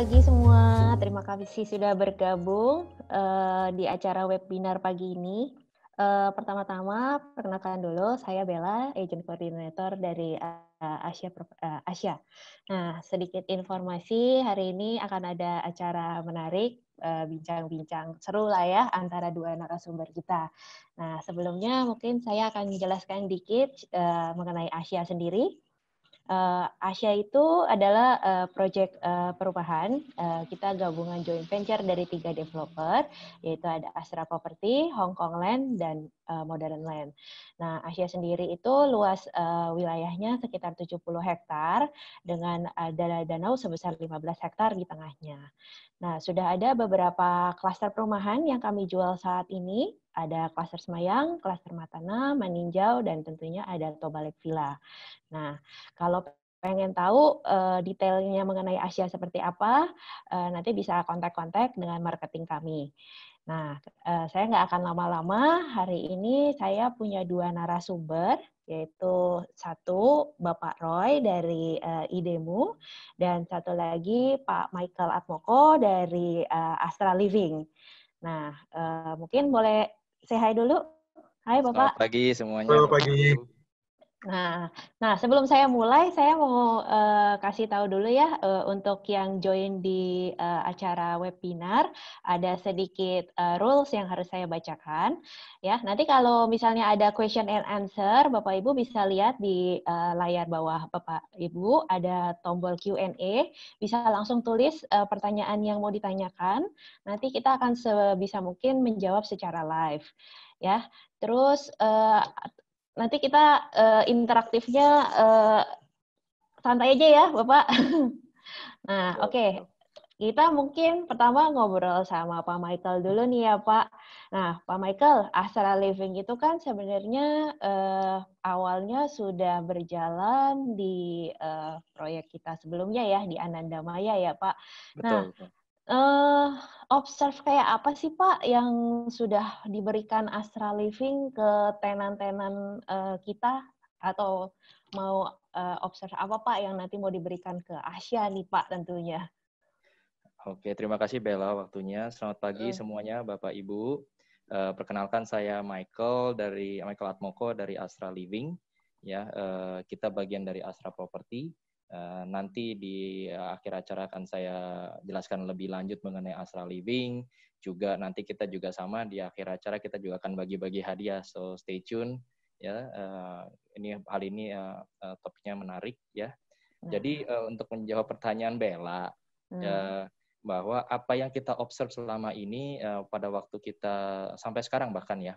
pagi semua, terima kasih sudah bergabung di acara webinar pagi ini. Pertama-tama, perkenalkan dulu, saya Bella, Agent Coordinator dari Asia. Nah, sedikit informasi, hari ini akan ada acara menarik, bincang-bincang seru lah ya, antara dua narasumber kita. Nah, sebelumnya mungkin saya akan menjelaskan dikit mengenai Asia sendiri. Asia itu adalah proyek perubahan. Kita gabungan joint venture dari 3 developer, yaitu ada Astra Property, Hong Kong Land, dan Modern Land. Nah, Asia sendiri itu luas wilayahnya sekitar 70 hektar dengan ada danau sebesar 15 hektar di tengahnya. Nah, sudah ada beberapa klaster perumahan yang kami jual saat ini. Ada klaster Semayang, klaster Matana, Maninjau, dan tentunya ada Tobalek Villa. Nah, kalau pengen tahu detailnya mengenai Asia seperti apa, nanti bisa kontak-kontak dengan marketing kami. Nah, saya nggak akan lama-lama. Hari ini saya punya 2 narasumber, yaitu satu Bapak Roy dari Idemu, dan satu lagi Pak Michael Atmoko dari Astra Living. Nah, mungkin boleh say hi dulu. Hai Selamat Bapak. pagi semuanya. Selamat pagi. Nah, sebelum saya mulai, saya mau kasih tahu dulu ya untuk yang join di acara webinar, ada sedikit rules yang harus saya bacakan. Ya, nanti kalau misalnya ada question and answer, Bapak Ibu bisa lihat di layar bawah Bapak Ibu ada tombol Q&A, bisa langsung tulis pertanyaan yang mau ditanyakan. Nanti kita akan sebisa mungkin menjawab secara live. Ya, terus nanti kita interaktifnya santai aja ya, Bapak. Nah, oke. Kita mungkin pertama ngobrol sama Pak Michael dulu nih ya, Pak. Nah, Pak Michael, Astra Living itu kan sebenarnya awalnya sudah berjalan di proyek kita sebelumnya ya, di Anandamaya ya, Pak. Betul. Observe kayak apa sih Pak yang sudah diberikan Astra Living ke tenan-tenan kita, atau mau observe apa Pak yang nanti mau diberikan ke Asia nih Pak tentunya. Oke, terima kasih Bella waktunya. Selamat pagi semuanya Bapak Ibu. Perkenalkan saya Michael Atmoko dari Astra Living. Ya, kita bagian dari Astra Property. Nanti di akhir acara akan saya jelaskan lebih lanjut mengenai Astra Living. Juga nanti kita juga sama di akhir acara kita juga akan bagi-bagi hadiah. So stay tune. Ya, hal ini topiknya menarik ya. Jadi untuk menjawab pertanyaan Bella, bahwa apa yang kita observe selama ini pada waktu kita sampai sekarang bahkan ya.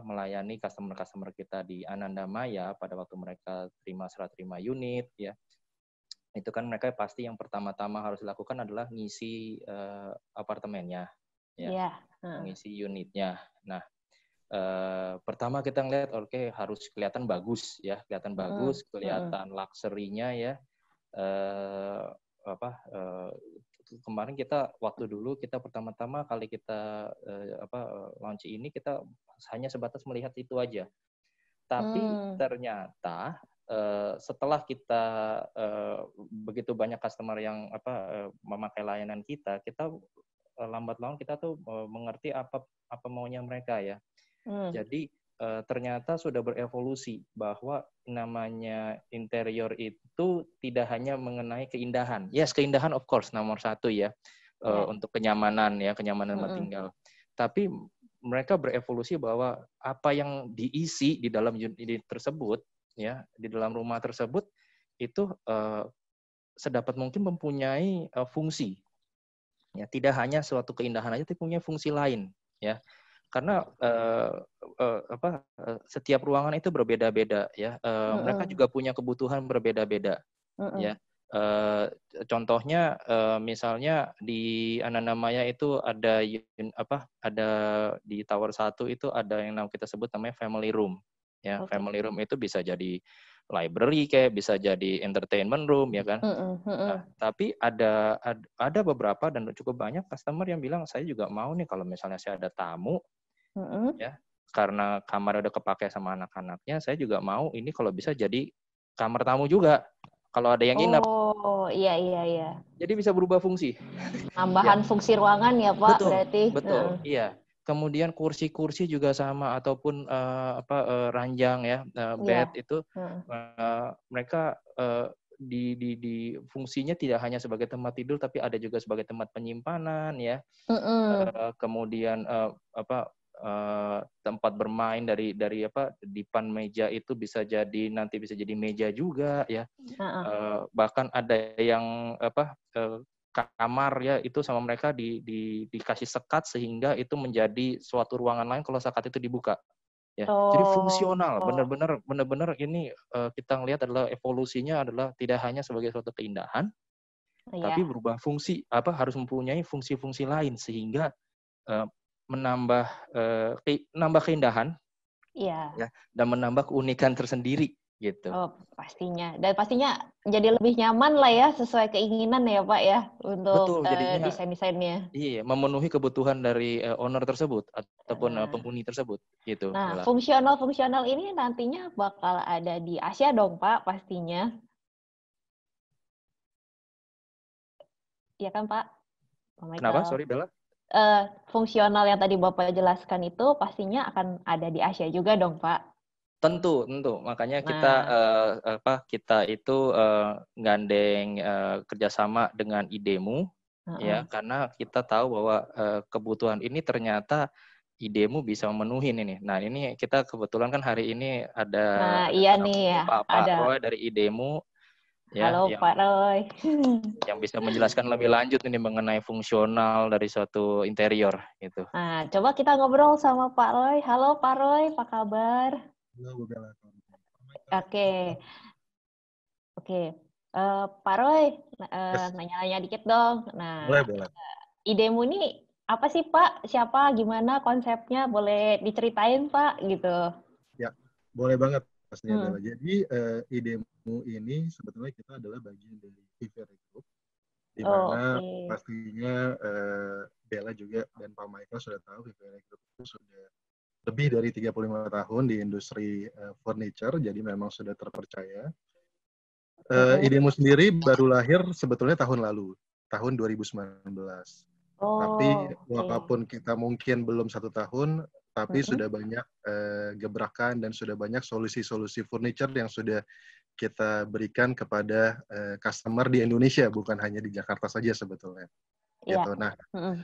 Melayani customer kita di Anandamaya pada waktu mereka serah terima unit ya, itu kan mereka pasti yang pertama-tama harus lakukan adalah ngisi apartemennya ya, ngisi unitnya. Nah, pertama kita ngeliat harus kelihatan bagus ya, kelihatan luxury-nya ya. Kemarin kita waktu dulu kita pertama-tama kali kita launch ini kita hanya sebatas melihat itu aja. Tapi ternyata setelah kita begitu banyak customer yang memakai layanan kita lambat laun kita tuh mengerti apa maunya mereka ya. Jadi ternyata sudah berevolusi bahwa namanya interior itu tidak hanya mengenai keindahan. Yes, keindahan of course nomor satu ya, untuk kenyamanan tinggal. Tapi mereka berevolusi bahwa apa yang diisi di dalam unit tersebut ya, di dalam rumah tersebut itu sedapat mungkin mempunyai fungsi. Ya, tidak hanya suatu keindahan aja, tapi punya fungsi lain ya. Karena setiap ruangan itu berbeda-beda ya. Mereka juga punya kebutuhan berbeda-beda ya. Contohnya misalnya di Anandamaya itu ada di Tower 1 itu ada yang kita sebut namanya family room ya. Family room itu bisa jadi library kayak, bisa jadi entertainment room ya kan. Nah, tapi ada beberapa dan cukup banyak customer yang bilang saya juga mau nih kalau misalnya saya ada tamu ya, karena kamar udah kepake sama anak-anaknya, saya juga mau ini kalau bisa jadi kamar tamu juga kalau ada yang nginep. Oh, iya iya iya. Jadi bisa berubah fungsi. Ya, Tambahan fungsi ruangan ya, Pak, betul, berarti. betul. Iya. Kemudian kursi-kursi juga sama ataupun ranjang ya, bed Iya. itu Heeh. mereka di fungsinya tidak hanya sebagai tempat tidur tapi ada juga sebagai tempat penyimpanan ya. Mm-mm. Kemudian tempat bermain dari apa dipan meja itu bisa jadi nanti bisa jadi meja juga ya. Heeh. Bahkan ada yang apa kamar ya itu sama mereka dikasih sekat sehingga itu menjadi suatu ruangan lain kalau sekat itu dibuka ya. Jadi fungsional, Oh, benar-benar ini kita ngelihat adalah evolusinya adalah tidak hanya sebagai suatu keindahan tapi iya. berubah fungsi apa harus mempunyai fungsi-fungsi lain sehingga eh, menambah nambah keindahan Iya. ya dan menambah keunikan tersendiri gitu. Oh, pastinya. Dan pastinya jadi lebih nyaman lah ya, sesuai keinginan ya, Pak ya, untuk Betul, jadinya desain-desainnya. iya memenuhi kebutuhan dari owner tersebut ataupun Nah, penghuni tersebut gitu, nah Bella. fungsional-fungsional ini nantinya bakal ada di Asia dong, Pak, pastinya. Iya kan, Pak? Pak Kenapa? Michael. Sorry, Bella. Fungsional yang tadi Bapak jelaskan itu pastinya akan ada di Asia juga dong, Pak. Tentu, tentu. Makanya kita Nah, kita itu gandeng kerjasama dengan IDEMU heeh. ya karena kita tahu bahwa kebutuhan ini ternyata IDEMU bisa memenuhi ini. Nah, ini kita kebetulan kan hari ini Nah, ada iya nih tamu ya, Pak ada. Roy dari IDEMU Halo ya Pak Roy. yang bisa menjelaskan lebih lanjut ini mengenai fungsional dari suatu interior gitu. Nah, coba kita ngobrol sama Pak Roy. Halo Pak Roy, apa kabar? Halo, Bu Bella. Oke, oke. Pak Roy, Yes, nanya-nanya dikit dong. Nah, boleh, boleh. idemu ini apa sih Pak? Siapa? Gimana konsepnya? Boleh diceritain Pak? Gitu. Ya, boleh banget pastinya Hmm. Bella. Jadi idemu ini sebetulnya kita adalah bagian dari Vivere Group, di Oh, mana oke. pastinya Bella juga dan Pak Michael sudah tahu Vivere Group itu sudah lebih dari 35 tahun di industri furniture, jadi memang sudah terpercaya. Mm-mm. Idemu sendiri baru lahir sebetulnya tahun lalu, tahun 2019. Tapi Oh, oke. walaupun kita mungkin belum 1 tahun, tapi Mm-mm. sudah banyak gebrakan dan sudah banyak solusi-solusi furniture yang sudah kita berikan kepada customer di Indonesia, bukan hanya di Jakarta saja sebetulnya. Iya. Gitu. Nah, Mm-mm.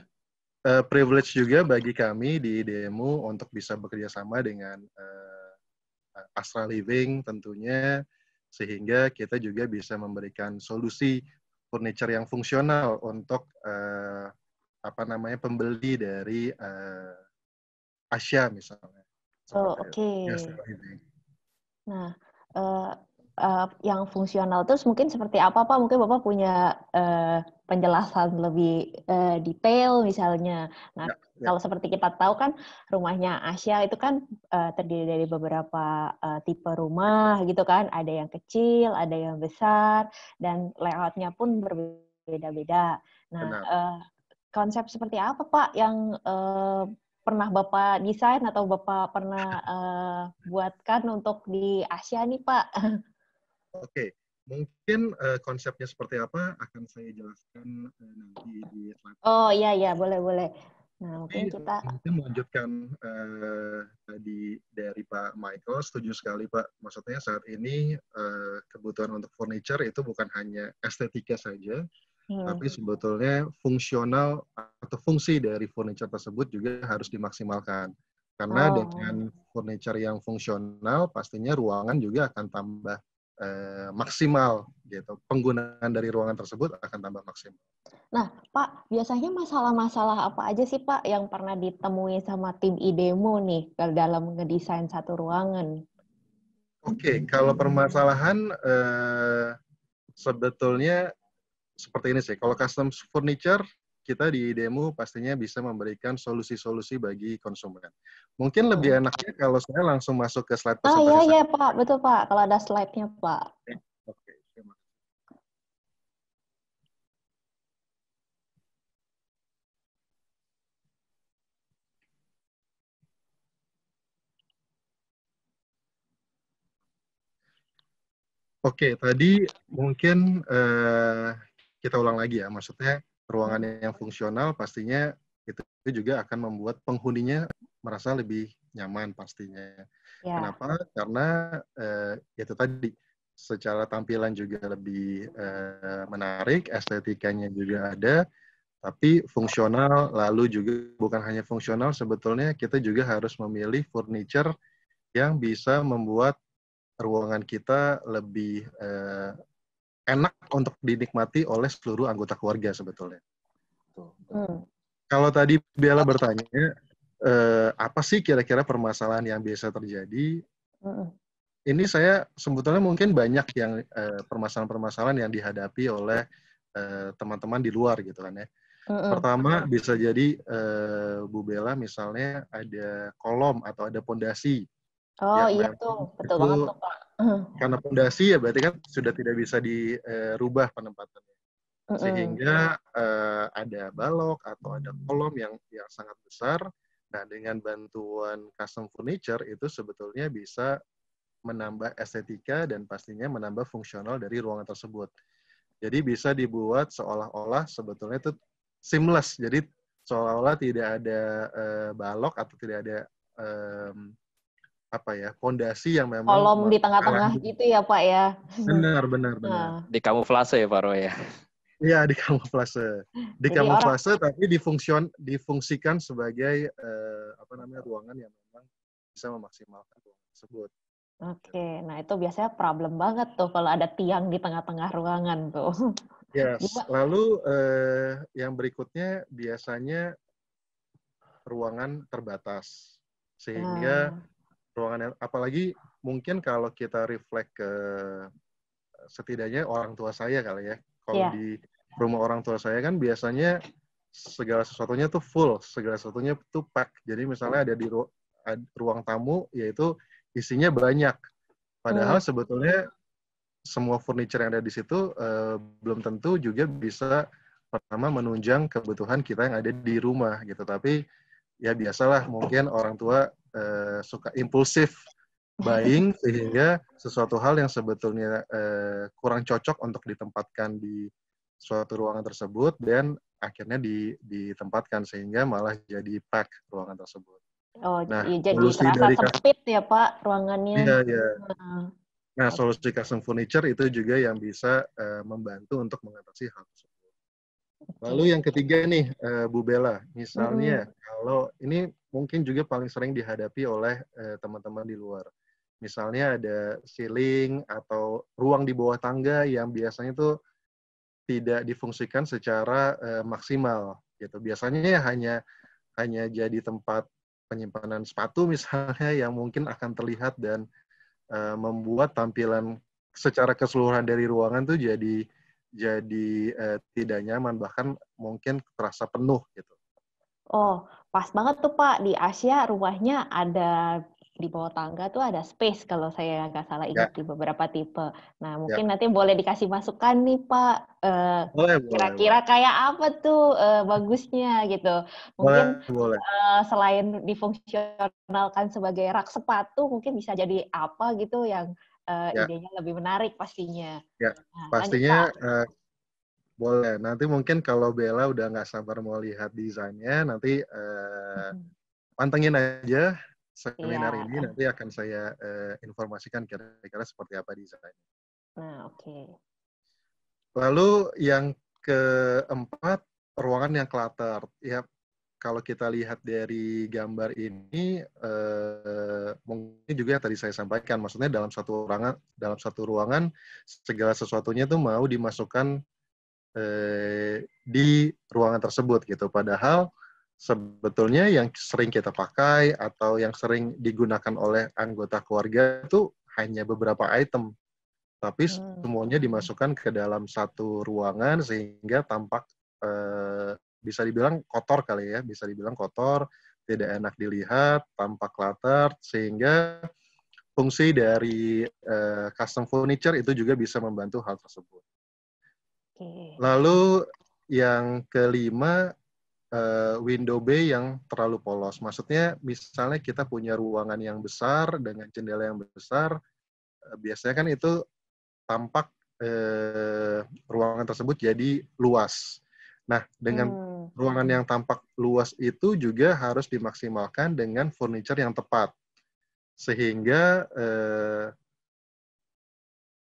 privilege juga bagi kami di Demo untuk bisa bekerja sama dengan Astra Living tentunya, sehingga kita juga bisa memberikan solusi furniture yang fungsional untuk apa namanya pembeli dari Asia misalnya Oh, seperti itu. oke. Yes, ini. Nah, eh, yang fungsional terus mungkin seperti apa Pak? Mungkin Bapak punya penjelasan lebih detail misalnya. Nah, Ya, ya, kalau seperti kita tahu kan rumahnya Asia itu kan terdiri dari beberapa tipe rumah gitu kan. Ada yang kecil, ada yang besar, dan layoutnya pun berbeda-beda. Nah, benar. konsep seperti apa Pak yang pernah Bapak desain atau Bapak pernah buatkan untuk di Asia nih, Pak? Oke, mungkin konsepnya seperti apa akan saya jelaskan nanti di slide Oh iya selanjutnya. iya boleh boleh. Nah mungkin Tapi kita mungkin melanjutkan tadi dari Pak Michael, setuju sekali Pak. Maksudnya saat ini kebutuhan untuk furniture itu bukan hanya estetika saja, hmm. tapi sebetulnya fungsional atau fungsi dari furniture tersebut juga harus dimaksimalkan. Karena Oh dengan furniture yang fungsional, pastinya ruangan juga akan tambah maksimal gitu. Penggunaan dari ruangan tersebut akan tambah maksimal. nah Pak biasanya masalah-masalah apa aja sih Pak yang pernah ditemui sama tim IDEMO nih dalam ngedesain satu ruangan? Oke, kalau permasalahan sebetulnya seperti ini sih. Kalau custom furniture, kita di demo pastinya bisa memberikan solusi-solusi bagi konsumen. Mungkin lebih Hmm. enaknya kalau saya langsung masuk ke slide Ah iya presentasi iya saya. Pak betul Pak kalau ada slide-nya Pak. Oke, terima kasih. Oke, tadi mungkin kita ulang lagi ya. Maksudnya ruangan yang fungsional pastinya itu juga akan membuat penghuninya merasa lebih nyaman pastinya. Ya. Kenapa? Karena itu tadi secara tampilan juga lebih menarik, estetikanya juga ada, tapi fungsional. Lalu juga bukan hanya fungsional, sebetulnya kita juga harus memilih furniture yang bisa membuat ruangan kita lebih enak untuk dinikmati oleh seluruh anggota keluarga sebetulnya. Hmm. Kalau tadi Bella bertanya, apa sih kira-kira permasalahan yang biasa terjadi? Ini saya sebetulnya mungkin banyak yang permasalahan-permasalahan yang dihadapi oleh teman-teman di luar gitu kan ya. Pertama bisa jadi Bu Bella misalnya ada kolom atau ada pondasi Oh yang iya memang tuh, betul banget itu tuh Pak. karena pondasi ya berarti kan sudah tidak bisa dirubah penempatannya. Sehingga ada balok atau ada kolom yang sangat besar. Nah, dengan bantuan custom furniture itu sebetulnya bisa menambah estetika dan pastinya menambah fungsional dari ruangan tersebut. Jadi bisa dibuat seolah-olah sebetulnya itu seamless. Jadi seolah-olah tidak ada balok atau tidak ada pondasi yang memang Kolom di tengah-tengah menghalangi. gitu ya Pak ya. Benar, benar, benar. Nah, Di kamuflase ya Pak Roy ya. Iya, dikamuflase. jadi orang, Dikamuflase tapi difungsikan sebagai ruangan yang memang bisa memaksimalkan ruangan tersebut. oke, nah itu biasanya problem banget tuh kalau ada tiang di tengah-tengah ruangan tuh. Yes. Gimana? Lalu yang berikutnya biasanya ruangan terbatas. Sehingga Nah, ruangan yang apalagi mungkin kalau kita reflect ke setidaknya orang tua saya kali ya. Kalau ya. di rumah orang tua saya kan biasanya segala sesuatunya tuh full, segala sesuatunya tuh pack. Jadi misalnya ada di ruang tamu, yaitu isinya banyak. Padahal sebetulnya semua furniture yang ada di situ belum tentu juga bisa pertama menunjang kebutuhan kita yang ada di rumah gitu. Tapi ya biasalah mungkin orang tua suka impulsif buying sehingga sesuatu hal yang sebetulnya kurang cocok untuk ditempatkan di suatu ruangan tersebut dan akhirnya ditempatkan sehingga malah jadi pack ruangan tersebut. Oh, Nah, iya, jadi solusi terasa dari sempit ya Pak ruangannya. iya, iya. Nah, Nah, oke. solusi custom furniture itu juga yang bisa membantu untuk mengatasi hal tersebut. Lalu Oke. yang ketiga nih, Bu Bella, Mm-mm. misalnya kalau ini mungkin juga paling sering dihadapi oleh teman-teman di luar. Misalnya ada ceiling atau ruang di bawah tangga yang biasanya tuh tidak difungsikan secara maksimal gitu. Biasanya hanya jadi tempat penyimpanan sepatu misalnya yang mungkin akan terlihat dan membuat tampilan secara keseluruhan dari ruangan tuh jadi tidak nyaman bahkan mungkin terasa penuh gitu. Oh, pas banget tuh Pak. Di Asia rumahnya ada di bawah tangga tuh ada space kalau saya nggak salah Ya, ingat di beberapa tipe. Nah, ya. mungkin nanti boleh dikasih masukan nih Pak. Boleh, boleh, Kira-kira boleh. kayak apa tuh bagusnya gitu. Boleh, Mungkin boleh. selain difungsionalkan sebagai rak sepatu, mungkin bisa jadi apa gitu yang Ya, idenya lebih menarik pastinya. ya. Nah, lanjut Pak. Pastinya boleh. Nanti mungkin kalau Bella udah nggak sabar mau lihat desainnya, nanti pantengin aja seminar Iya. ini. Nanti akan saya informasikan kira-kira seperti apa desainnya. Nah, oke. Lalu yang keempat, ruangan yang clutter. Ya, kalau kita lihat dari gambar ini, mungkin juga yang tadi saya sampaikan, maksudnya dalam satu ruangan segala sesuatunya tuh mau dimasukkan di ruangan tersebut gitu. Padahal sebetulnya yang sering kita pakai atau yang sering digunakan oleh anggota keluarga itu hanya beberapa item, tapi semuanya dimasukkan ke dalam satu ruangan sehingga tampak bisa dibilang kotor kali ya, bisa dibilang kotor, tidak enak dilihat, tampak clutter, sehingga fungsi dari custom furniture itu juga bisa membantu hal tersebut. Oke. Lalu yang kelima, window bay yang terlalu polos. Maksudnya misalnya kita punya ruangan yang besar dengan jendela yang besar, biasanya kan itu tampak ruangan tersebut jadi luas. Nah, dengan ruangan yang tampak luas itu juga harus dimaksimalkan dengan furniture yang tepat. Sehingga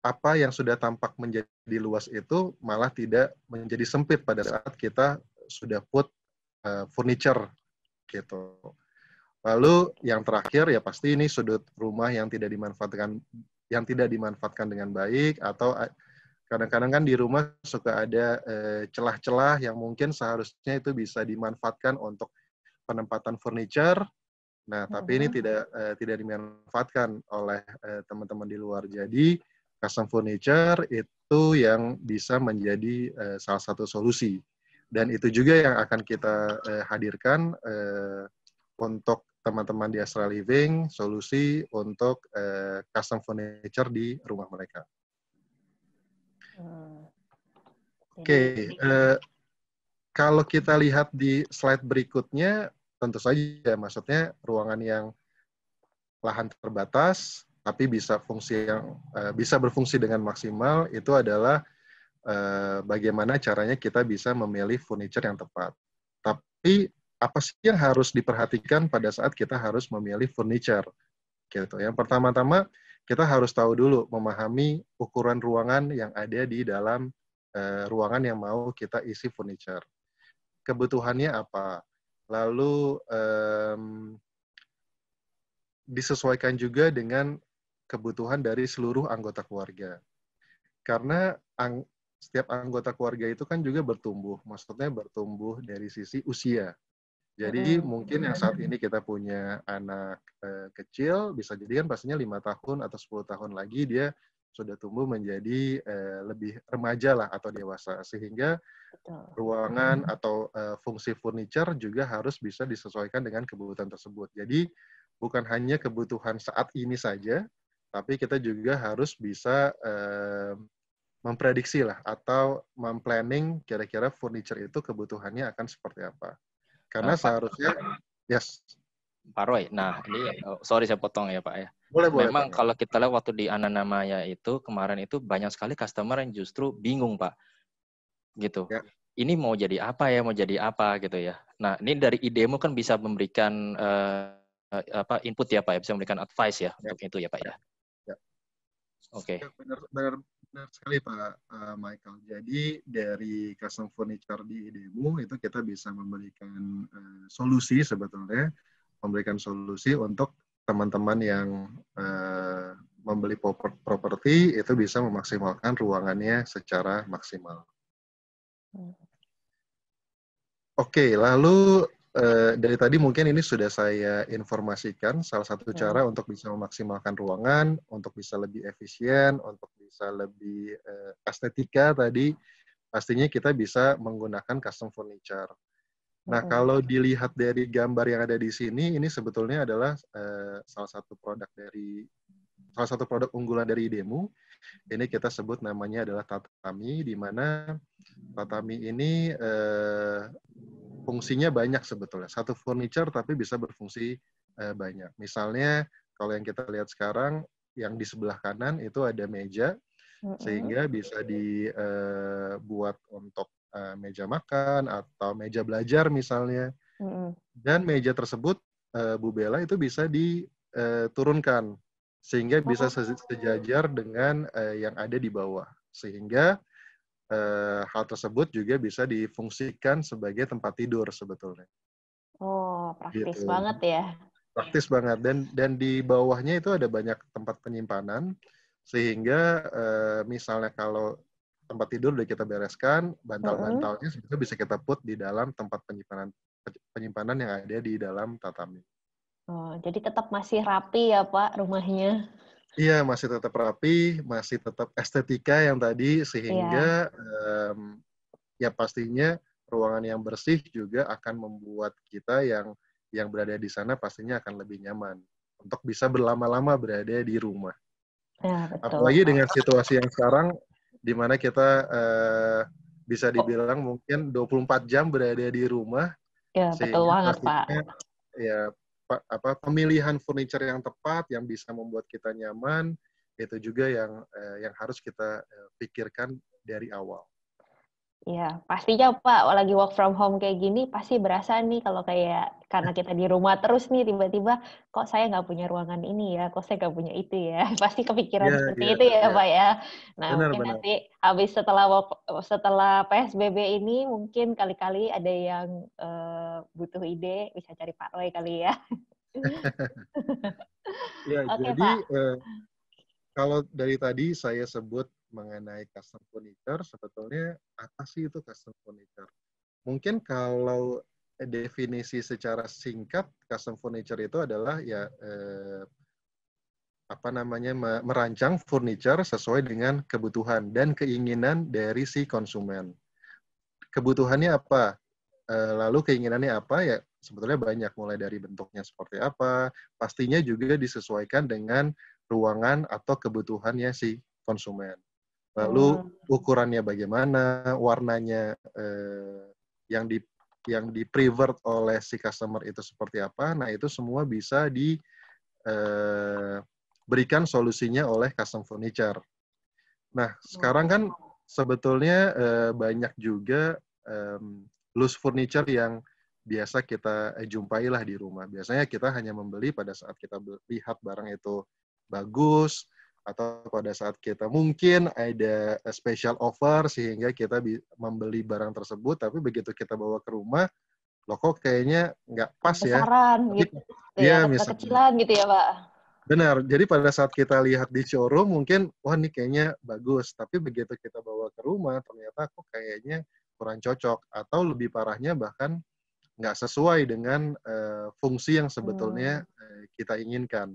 apa yang sudah tampak menjadi luas itu malah tidak menjadi sempit pada saat kita sudah put furniture gitu. Lalu yang terakhir ya pasti ini sudut rumah yang tidak dimanfaatkan dengan baik, atau kadang-kadang kan di rumah suka ada celah-celah yang mungkin seharusnya itu bisa dimanfaatkan untuk penempatan furniture. Nah, tapi ini tidak dimanfaatkan oleh teman-teman di luar. Jadi custom furniture itu yang bisa menjadi salah satu solusi. Dan itu juga yang akan kita hadirkan untuk teman-teman di Astra Living, solusi untuk custom furniture di rumah mereka. Oke, kalau kita lihat di slide berikutnya, tentu saja maksudnya ruangan yang lahan terbatas, tapi bisa berfungsi dengan maksimal, itu adalah bagaimana caranya kita bisa memilih furniture yang tepat. Tapi apa sih yang harus diperhatikan pada saat kita harus memilih furniture? Gitu. Yang pertama-tama kita harus tahu dulu, memahami ukuran ruangan yang ada di dalam ruangan yang mau kita isi furniture. Kebutuhannya apa? Lalu disesuaikan juga dengan kebutuhan dari seluruh anggota keluarga. Karena setiap anggota keluarga itu kan juga bertumbuh, maksudnya bertumbuh dari sisi usia. Jadi mungkin yang saat ini kita punya anak kecil, bisa jadi kan pastinya 5 tahun atau 10 tahun lagi dia sudah tumbuh menjadi lebih remaja lah atau dewasa. Sehingga ruangan atau fungsi furniture juga harus bisa disesuaikan dengan kebutuhan tersebut. Jadi bukan hanya kebutuhan saat ini saja, tapi kita juga harus bisa memprediksi lah atau memplanning kira-kira furniture itu kebutuhannya akan seperti apa. Karena seharusnya, yes. Pak Roy, nah ini, sorry saya potong ya Pak ya. Boleh. Memang Pak. kalau kita lihat waktu di Ananamaya itu, kemarin itu banyak sekali customer yang justru bingung Pak. Gitu. Ya. Ini mau jadi apa gitu ya. Nah ini dari idemu kan bisa memberikan input ya Pak ya, bisa memberikan advice ya untuk itu ya Pak ya. Oke. Benar sekali Pak Michael. Jadi dari custom furniture di idemu itu kita bisa memberikan solusi sebetulnya, memberikan solusi untuk teman-teman yang membeli properti itu bisa memaksimalkan ruangannya secara maksimal. Oke, lalu dari tadi mungkin ini sudah saya informasikan salah satu cara untuk bisa memaksimalkan ruangan, untuk bisa lebih efisien, untuk bisa lebih estetika tadi, pastinya kita bisa menggunakan custom furniture. Nah, kalau dilihat dari gambar yang ada di sini, ini sebetulnya adalah salah satu produk unggulan dari idemu. Ini kita sebut namanya adalah tatami, di mana tatami ini fungsinya banyak sebetulnya. Satu furniture tapi bisa berfungsi banyak. Misalnya kalau yang kita lihat sekarang, yang di sebelah kanan itu ada meja, sehingga bisa dibuat untuk meja makan atau meja belajar misalnya. Dan meja tersebut, Bu Bella, itu bisa diturunkan, sehingga bisa sejajar dengan yang ada di bawah. Sehingga hal tersebut juga bisa difungsikan sebagai tempat tidur sebetulnya. Oh, praktis gitu. Banget ya. Praktis banget. Dan di bawahnya itu ada banyak tempat penyimpanan, sehingga misalnya kalau tempat tidur udah kita bereskan, bantal-bantalnya sebetulnya bisa kita put di dalam tempat penyimpanan yang ada di dalam tatami. Oh, jadi tetap masih rapi ya Pak rumahnya? Iya, masih tetap rapi, masih tetap estetika yang tadi, sehingga ya pastinya ruangan yang bersih juga akan membuat kita yang berada di sana pastinya akan lebih nyaman untuk bisa berlama-lama berada di rumah. Ya, betul. Apalagi dengan situasi yang sekarang, di mana kita bisa dibilang mungkin 24 jam berada di rumah. Ya, betul banget Pak. Ya, pemilihan furniture yang tepat yang bisa membuat kita nyaman itu juga yang harus kita pikirkan dari awal. Iya, pastinya Pak, lagi work from home kayak gini, pasti berasa nih kalau kayak karena kita di rumah terus nih, tiba-tiba kok saya nggak punya ruangan ini ya, kok saya nggak punya itu ya. Pasti kepikiran Iya, seperti iya, itu ya iya. Pak ya. Nah mungkin Benar-benar. nanti habis setelah PSBB ini, mungkin kali-kali ada yang butuh ide, bisa cari Pak Roy kali ya. Ya, Oke jadi Pak. kalau dari tadi saya sebut mengenai custom furniture, sebetulnya apa sih itu custom furniture? Mungkin kalau definisi secara singkat, custom furniture itu adalah ya merancang furniture sesuai dengan kebutuhan dan keinginan dari si konsumen. Kebutuhannya apa? Lalu keinginannya apa? Ya sebetulnya banyak, mulai dari bentuknya seperti apa, pastinya juga disesuaikan dengan ruangan atau kebutuhannya si konsumen. Lalu ukurannya bagaimana, warnanya yang di preferred oleh si customer itu seperti apa. Nah, itu semua bisa diberikan solusinya oleh custom furniture. Nah, sekarang kan sebetulnya banyak juga loose furniture yang biasa kita jumpai lah di rumah. Biasanya kita hanya membeli pada saat kita lihat barang itu bagus, atau pada saat kita mungkin ada special offer sehingga kita membeli barang tersebut, tapi begitu kita bawa ke rumah, loh kok kayaknya nggak pas ya. Besaran Tapi gitu ya, ya misalnya. kecil-kecilan gitu ya Pak. Benar, jadi pada saat kita lihat di showroom mungkin, wah ini kayaknya bagus, tapi begitu kita bawa ke rumah, ternyata kok kayaknya kurang cocok, atau lebih parahnya bahkan nggak sesuai dengan fungsi yang sebetulnya kita inginkan,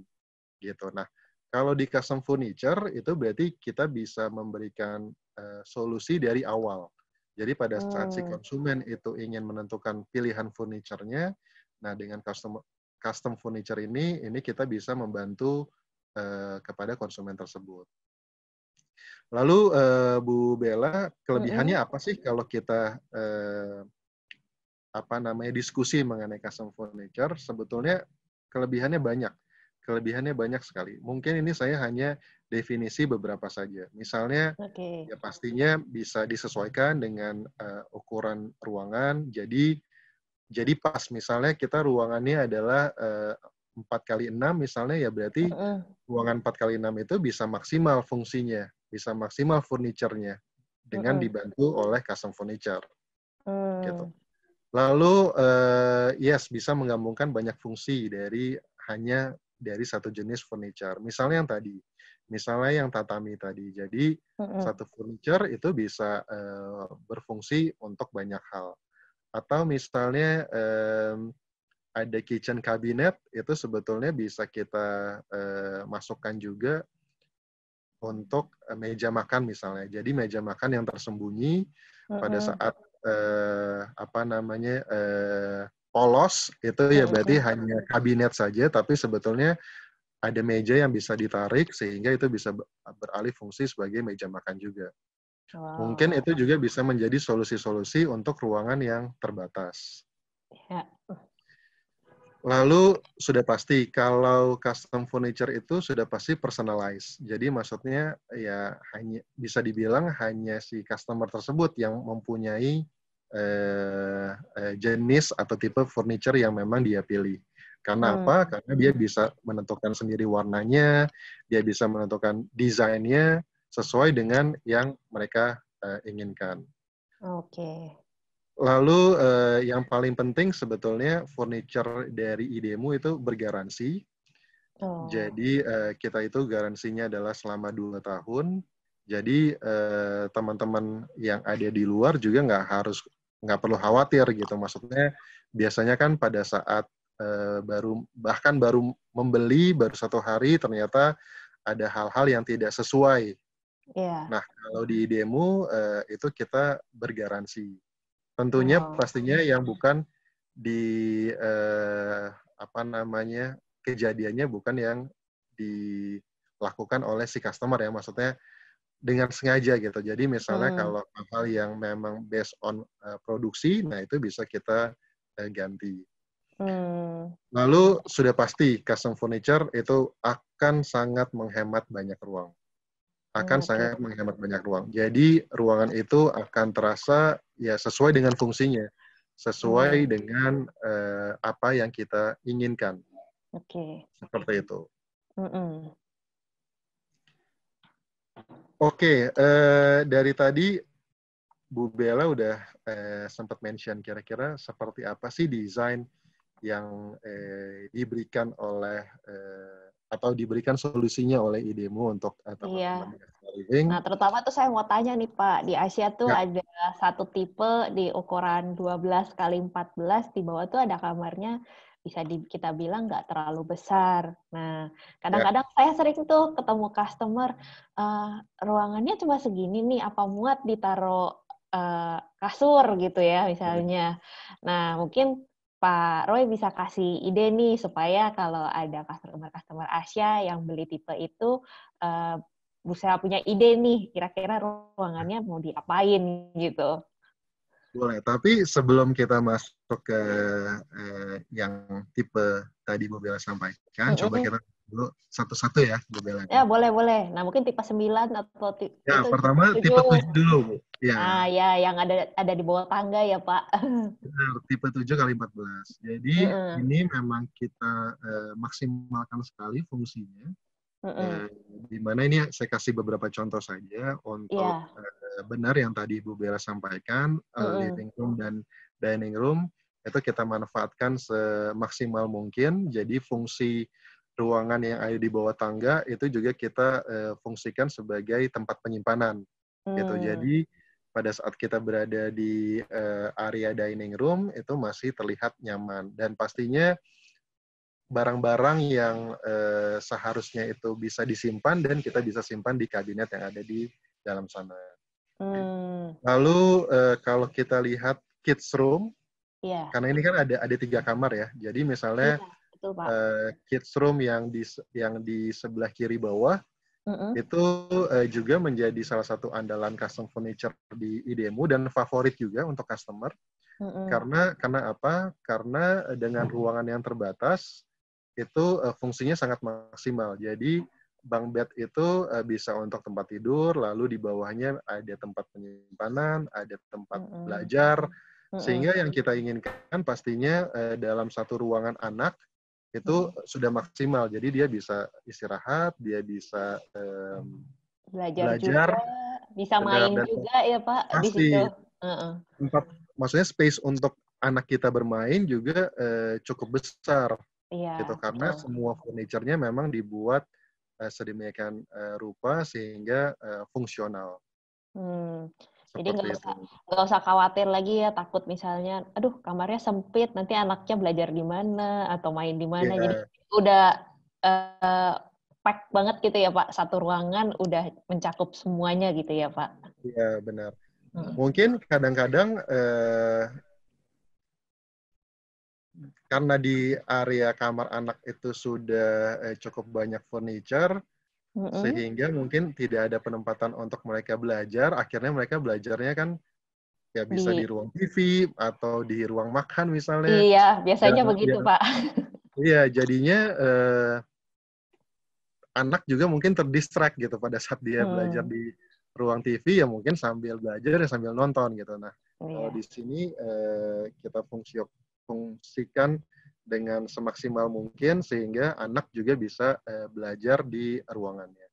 gitu. Nah, kalau di custom furniture, itu berarti kita bisa memberikan solusi dari awal. Jadi pada saat si konsumen itu ingin menentukan pilihan furniture-nya, nah dengan custom furniture ini kita bisa membantu kepada konsumen tersebut. Lalu Bu Bella, kelebihannya apa sih kalau kita diskusi mengenai custom furniture? Sebetulnya kelebihannya banyak. Kelebihannya banyak sekali. Mungkin ini saya hanya definisi beberapa saja. Misalnya, ya pastinya bisa disesuaikan dengan ukuran ruangan. Jadi pas misalnya kita ruangannya adalah 4x6 misalnya, ya berarti ruangan 4x6 itu bisa maksimal fungsinya, bisa maksimal furniture-nya dengan dibantu oleh custom furniture. Gitu. Lalu yes, bisa menggabungkan banyak fungsi hanya dari satu jenis furniture. Misalnya yang tatami tadi. Jadi satu furniture itu bisa berfungsi untuk banyak hal. Atau misalnya ada kitchen cabinet, itu sebetulnya bisa kita masukkan juga untuk meja makan misalnya. Jadi meja makan yang tersembunyi pada saat polos itu ya berarti hanya kabinet saja, tapi sebetulnya ada meja yang bisa ditarik sehingga itu bisa beralih fungsi sebagai meja makan juga. Mungkin itu juga bisa menjadi solusi-solusi untuk ruangan yang terbatas. Ya. Lalu sudah pasti kalau custom furniture itu sudah pasti personalized. Jadi maksudnya ya hanya bisa dibilang hanya si customer tersebut yang mempunyai jenis atau tipe furniture yang memang dia pilih. Karena apa? Karena dia bisa menentukan sendiri warnanya, dia bisa menentukan desainnya sesuai dengan yang mereka inginkan. Oke. Lalu yang paling penting sebetulnya furniture dari IDEMU itu bergaransi. Jadi kita itu garansinya adalah selama 2 tahun. Jadi teman-teman yang ada di luar juga nggak perlu khawatir gitu. Maksudnya biasanya kan pada saat baru membeli baru 1 hari ternyata ada hal-hal yang tidak sesuai. Yeah. Nah kalau di IDEMU itu kita bergaransi. Tentunya pastinya yang bukan kejadiannya bukan yang dilakukan oleh si customer ya, maksudnya dengan sengaja gitu. Jadi misalnya kalau hal yang memang based on produksi, nah itu bisa kita ganti. Lalu sudah pasti custom furniture itu akan sangat menghemat banyak ruang. Sangat menghemat banyak ruang. Jadi ruangan itu akan terasa ya sesuai dengan fungsinya, sesuai dengan apa yang kita inginkan. Seperti itu. Dari tadi Bu Bella udah sempat mention kira-kira seperti apa sih desain yang diberikan oleh atau diberikan solusinya oleh IDEMO untuk teman-teman di Astra Living. Nah, terutama tuh saya mau tanya nih Pak, di Asia tuh ada satu tipe di ukuran 12 kali 14, di bawah tuh ada kamarnya bisa kita bilang nggak terlalu besar. Nah, kadang-kadang saya sering tuh ketemu customer, ruangannya cuma segini nih, apa muat ditaruh kasur gitu ya misalnya. Nah, mungkin Pak Roy bisa kasih ide nih supaya kalau ada customer Asia yang beli tipe itu, saya punya ide nih, kira-kira ruangannya mau diapain gitu. Boleh, tapi sebelum kita masuk ke yang tipe tadi Bu Bella sampaikan, coba kita dulu satu-satu ya Bu Bella. Ya, boleh. Nah, mungkin tipe 9 atau ya, pertama 7. Tipe 7 dulu, Bu. Ya, yang ada di bawah tangga ya, Pak. Benar, tipe 7 kali 14. Jadi, ini memang kita maksimalkan sekali fungsinya. Di mana ini saya kasih beberapa contoh saja untuk benar yang tadi Bu Bella sampaikan, living room dan dining room, itu kita manfaatkan semaksimal mungkin. Jadi fungsi ruangan yang ada di bawah tangga itu juga kita fungsikan sebagai tempat penyimpanan. Gitu. Jadi pada saat kita berada di area dining room itu masih terlihat nyaman dan pastinya barang-barang yang seharusnya itu bisa disimpan dan kita bisa simpan di kabinet yang ada di dalam sana. Lalu kalau kita lihat kids room, karena ini kan ada 3 kamar ya. Jadi misalnya kids room yang di sebelah kiri bawah itu juga menjadi salah satu andalan custom furniture di IDEMO dan favorit juga untuk customer. Karena apa? Karena dengan ruangan yang terbatas itu fungsinya sangat maksimal. Jadi bunk bed itu bisa untuk tempat tidur, lalu di bawahnya ada tempat penyimpanan, ada tempat belajar, sehingga yang kita inginkan pastinya dalam satu ruangan anak itu sudah maksimal. Jadi dia bisa istirahat, dia bisa belajar juga, bisa main juga ya Pak di situ. Tempat, maksudnya space untuk anak kita bermain juga cukup besar. Gitu, karena semua furniture-nya memang dibuat sedemikian rupa sehingga fungsional. Jadi nggak usah khawatir lagi ya, takut misalnya, aduh kamarnya sempit, nanti anaknya belajar di mana atau main di mana. Jadi udah pack banget gitu ya Pak, satu ruangan udah mencakup semuanya gitu ya Pak. Iya benar. Mungkin kadang-kadang karena di area kamar anak itu sudah cukup banyak furniture, sehingga mungkin tidak ada penempatan untuk mereka belajar. Akhirnya mereka belajarnya kan ya bisa di ruang TV atau di ruang makan misalnya. Iya, biasanya begitu Pak. Iya, jadinya anak juga mungkin terdistract gitu pada saat dia belajar di ruang TV, ya mungkin sambil belajar ya sambil nonton gitu. Nah, kalau di sini kita fungsikan dengan semaksimal mungkin sehingga anak juga bisa belajar di ruangannya.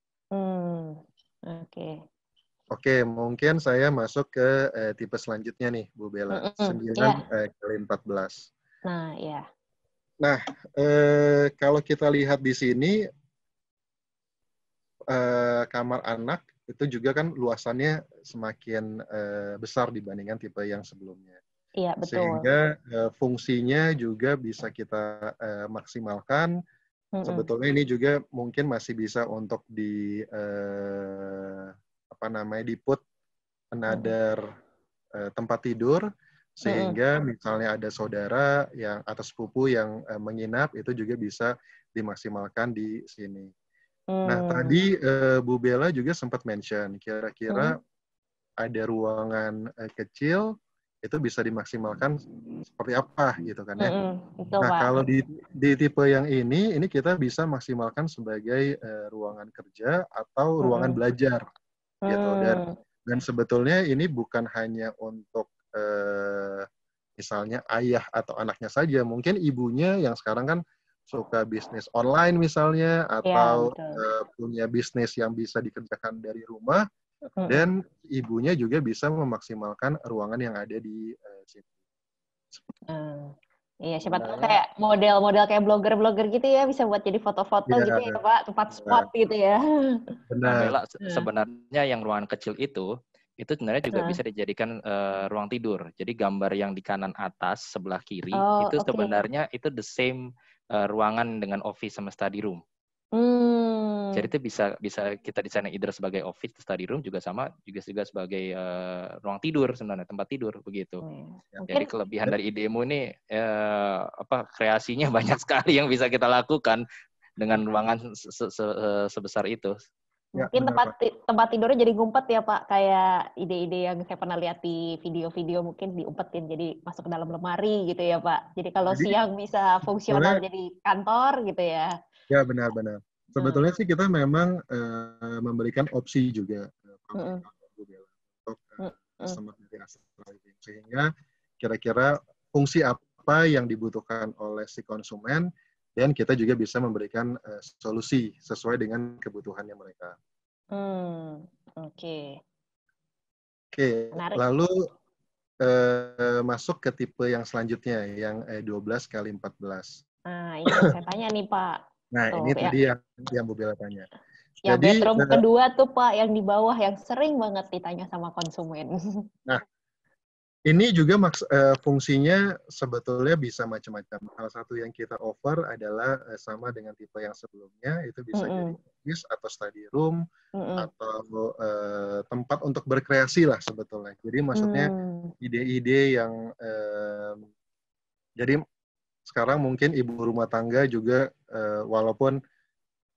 Oke, mungkin saya masuk ke tipe selanjutnya nih, Bu Bella. 9 kali 14. Nah, ya. Nah, kalau kita lihat di sini, kamar anak itu juga kan luasannya semakin besar dibandingkan tipe yang sebelumnya. Iya, betul. Sehingga fungsinya juga bisa kita maksimalkan. Sebetulnya ini juga mungkin masih bisa untuk di put another tempat tidur, sehingga misalnya ada saudara yang atau sepupu yang menginap, itu juga bisa dimaksimalkan di sini. Nah, tadi Bu Bella juga sempat mention, kira-kira ada ruangan kecil itu bisa dimaksimalkan seperti apa gitu kan ya. Betul, Nah, Pak. kalau di tipe yang ini kita bisa maksimalkan sebagai ruangan kerja atau ruangan belajar gitu. Dan sebetulnya ini bukan hanya untuk misalnya ayah atau anaknya saja, mungkin ibunya yang sekarang kan suka bisnis online misalnya, Ya, atau betul. punya bisnis yang bisa dikerjakan dari rumah, dan ibunya juga bisa memaksimalkan ruangan yang ada di sini. Iya, siapa tahu kayak model-model kayak blogger-blogger gitu ya, bisa buat jadi foto-foto gitu ya, Pak, tempat spot gitu ya. Nah, Benar. Bella, sebenarnya yang ruangan kecil itu sebenarnya juga bisa dijadikan ruang tidur. Jadi gambar yang di kanan atas sebelah kiri itu sebenarnya itu the same ruangan dengan office sama study room. Jadi itu bisa kita desain either sebagai office, study room juga sebagai ruang tidur sebenarnya, tempat tidur begitu. Jadi kelebihan dari idemu ini kreasinya banyak sekali yang bisa kita lakukan dengan ruangan sebesar itu. Mungkin tempat tidurnya jadi ngumpet ya, Pak, kayak ide-ide yang saya pernah lihat di video-video mungkin diumpetin jadi masuk ke dalam lemari gitu ya, Pak. Jadi kalau siang bisa fungsional jadi kantor gitu ya. Ya, benar-benar. Sebetulnya sih kita memang memberikan opsi juga untuk customer dari Astra Living, sehingga kira-kira fungsi apa yang dibutuhkan oleh si konsumen, dan kita juga bisa memberikan solusi sesuai dengan kebutuhannya mereka. Oke. Lalu masuk ke tipe yang selanjutnya, yang 12x14. Nah, ini yang saya tanya nih, Pak. Nah, ini tadi yang Bu Bella tanya. Yang bedroom kedua tuh, Pak, yang di bawah yang sering banget ditanya sama konsumen. Nah, ini juga fungsinya sebetulnya bisa macam-macam. Salah satu yang kita offer adalah sama dengan tipe yang sebelumnya, itu bisa jadi office atau study room, atau tempat untuk berkreasi lah sebetulnya. Jadi maksudnya ide-ide yang jadi sekarang mungkin ibu rumah tangga juga walaupun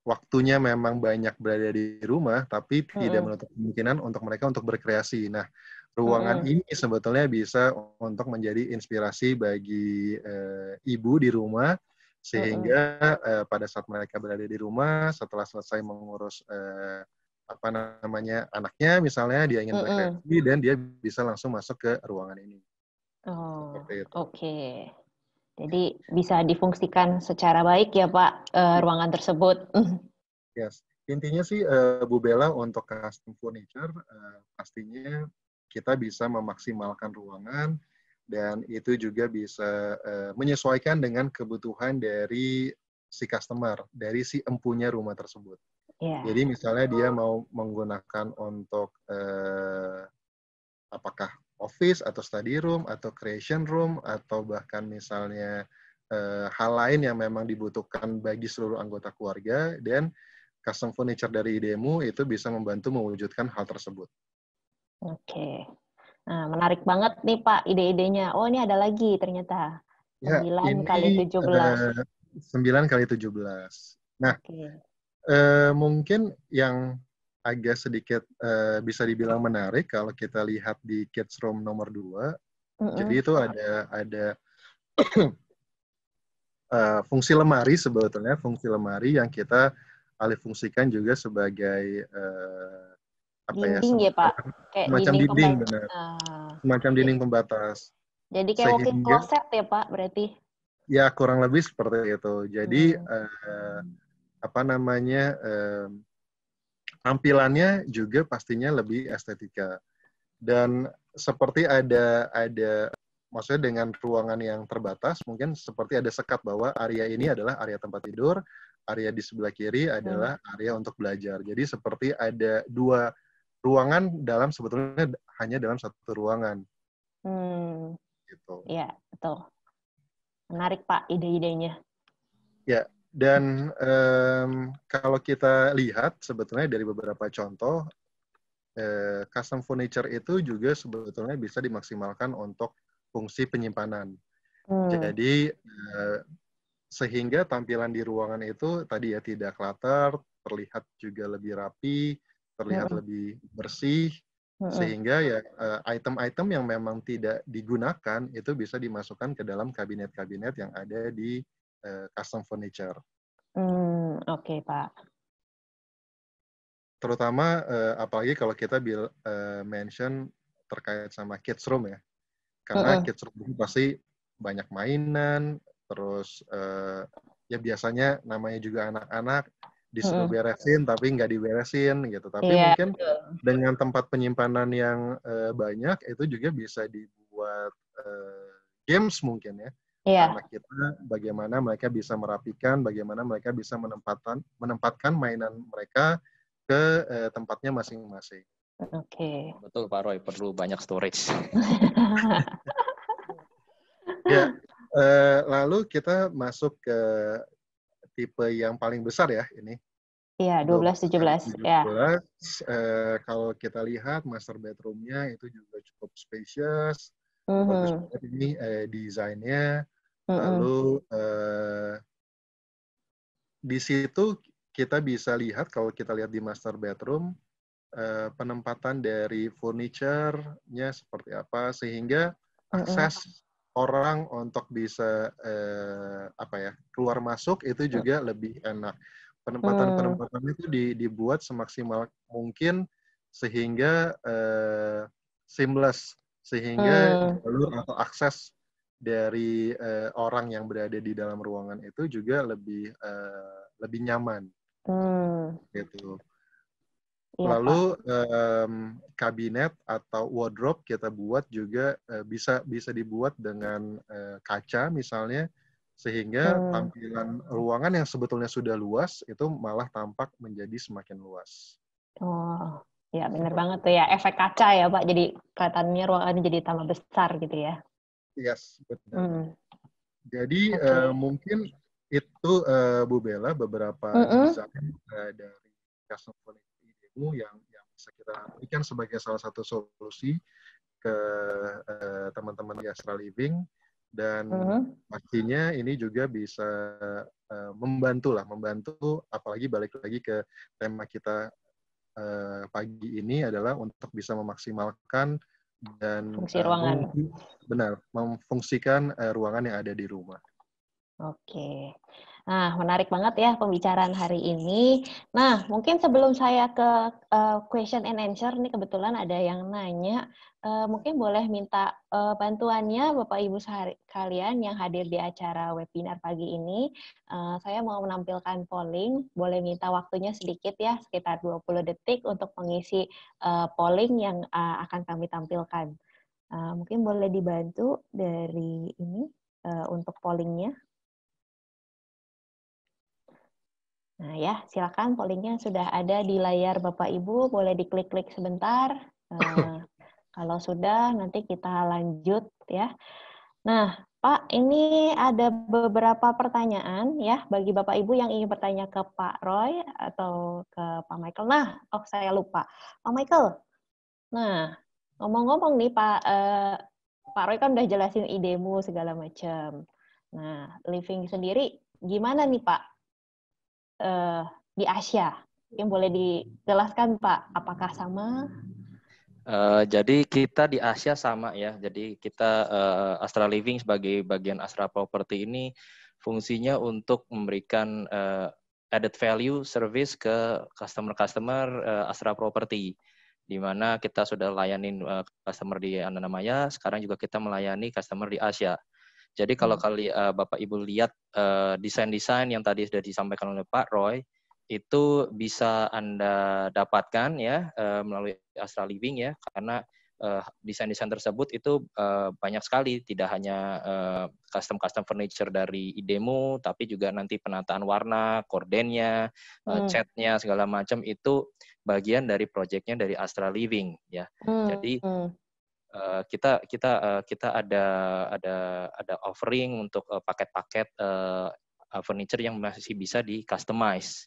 waktunya memang banyak berada di rumah, tapi tidak menutup kemungkinan untuk mereka untuk berkreasi. Nah, ruangan ini sebetulnya bisa untuk menjadi inspirasi bagi ibu di rumah, sehingga pada saat mereka berada di rumah, setelah selesai mengurus anaknya misalnya, dia ingin berkreasi, dan dia bisa langsung masuk ke ruangan ini. Oke. Jadi bisa difungsikan secara baik ya, Pak, ruangan tersebut. Yes. Intinya sih Bu Bella, untuk custom furniture pastinya kita bisa memaksimalkan ruangan, dan itu juga bisa menyesuaikan dengan kebutuhan dari si customer, dari si empunya rumah tersebut. Jadi misalnya dia mau menggunakan untuk apakah office atau study room atau creation room, atau bahkan misalnya hal lain yang memang dibutuhkan bagi seluruh anggota keluarga, dan custom furniture dari idemu itu bisa membantu mewujudkan hal tersebut. Oke. Nah, menarik banget nih, Pak, ide-idenya. Oh, ini ada lagi ternyata. 9x17. 9x17. Nah, mungkin yang agak sedikit bisa dibilang menarik kalau kita lihat di kids room nomor 2. Jadi itu ada fungsi lemari sebetulnya, fungsi lemari yang kita alih fungsikan juga sebagai dinding ya, Pak? Kayak semacam dinding, benar. Semacam dinding pembatas. Jadi kayak walk-in closet ya, Pak, berarti? Ya, kurang lebih seperti itu. Jadi tampilannya juga pastinya lebih estetika. Dan seperti ada maksudnya dengan ruangan yang terbatas, mungkin seperti ada sekat bahwa area ini adalah area tempat tidur, area di sebelah kiri adalah area untuk belajar. Jadi seperti ada dua ruangan sebetulnya hanya dalam satu ruangan. Gitu. Iya, betul. Menarik, Pak, ide-idenya. Ya, dan kalau kita lihat sebetulnya dari beberapa contoh, custom furniture itu juga sebetulnya bisa dimaksimalkan untuk fungsi penyimpanan. Jadi sehingga tampilan di ruangan itu tadi ya tidak clutter, terlihat juga lebih rapi, terlihat lebih bersih, Sehingga ya item-item yang memang tidak digunakan itu bisa dimasukkan ke dalam kabinet-kabinet yang ada di custom furniture. Oke, Pak. Terutama apalagi kalau kita mention terkait sama kids room ya. Karena kids room itu pasti banyak mainan, terus ya biasanya namanya juga anak-anak disuruh beresin tapi nggak diberesin gitu. Tapi mungkin dengan tempat penyimpanan yang banyak itu juga bisa dibuat games mungkin ya. Anak kita bagaimana mereka bisa merapikan, bagaimana mereka bisa menempatkan mainan mereka ke tempatnya masing-masing. Oke. Betul Pak Roy, perlu banyak storage. Ya, lalu kita masuk ke tipe yang paling besar ya ini. Iya, 12-17. Ya. Kalau kita lihat master bedroom-nya itu juga cukup spacious, bagus banget ini desainnya. Lalu di situ kita bisa lihat kalau kita lihat di master bedroom penempatan dari furniture-nya seperti apa sehingga akses orang untuk bisa keluar masuk itu juga lebih enak. Penempatan itu dibuat semaksimal mungkin sehingga seamless, sehingga jalur atau akses dari orang yang berada di dalam ruangan itu juga lebih nyaman. Gitu. Lalu kabinet atau wardrobe kita buat juga bisa dibuat dengan kaca misalnya, sehingga tampilan ruangan yang sebetulnya sudah luas itu malah tampak menjadi semakin luas. Oh, ya benar banget tuh ya, efek kaca ya Pak, jadi kelihatannya ruangan jadi tambah besar gitu ya. Yes, benar. Jadi mungkin itu Bu Bella beberapa desain dari custom furniture idemu yang bisa kita berikan sebagai salah satu solusi ke teman-teman di Astra Living, dan pastinya ini juga bisa membantu apalagi balik lagi ke tema kita pagi ini adalah untuk bisa memaksimalkan dan fungsi ruangan. memfungsikan ruangan yang ada di rumah. Oke. Nah, menarik banget ya pembicaraan hari ini. Nah, mungkin sebelum saya ke question and answer, nih kebetulan ada yang nanya, mungkin boleh minta bantuannya Bapak Ibu sekalian yang hadir di acara webinar pagi ini. Saya mau menampilkan polling, boleh minta waktunya sedikit ya, sekitar 20 detik untuk mengisi polling yang akan kami tampilkan. Mungkin boleh dibantu dari ini untuk pollingnya. Nah ya, silakan pollingnya sudah ada di layar Bapak Ibu, boleh diklik-klik sebentar. Kalau sudah, nanti kita lanjut ya. Nah, Pak, ini ada beberapa pertanyaan ya bagi Bapak Ibu yang ingin bertanya ke Pak Roy atau ke Pak Michael. Nah, saya lupa, Pak Michael. Nah, ngomong-ngomong nih Pak Roy kan udah jelasin idemu segala macam. Nah, living sendiri gimana nih Pak? Di Asia. Yang boleh dijelaskan Pak, apakah sama? Jadi kita di Asia sama ya. Jadi kita Astra Living sebagai bagian Astra Property ini fungsinya untuk memberikan added value service ke customer-customer Astra Property, di mana kita sudah layanin customer di Anandamaya, sekarang juga kita melayani customer di Asia. Jadi kalau Bapak Ibu lihat desain-desain yang tadi sudah disampaikan oleh Pak Roy, itu bisa Anda dapatkan ya melalui Astra Living ya, karena desain-desain tersebut itu banyak sekali, tidak hanya custom furniture dari idemu, tapi juga nanti penataan warna, kordennya, catnya segala macam itu bagian dari proyeknya dari Astra Living ya. Jadi kita ada offering untuk paket-paket furniture yang masih bisa di customize.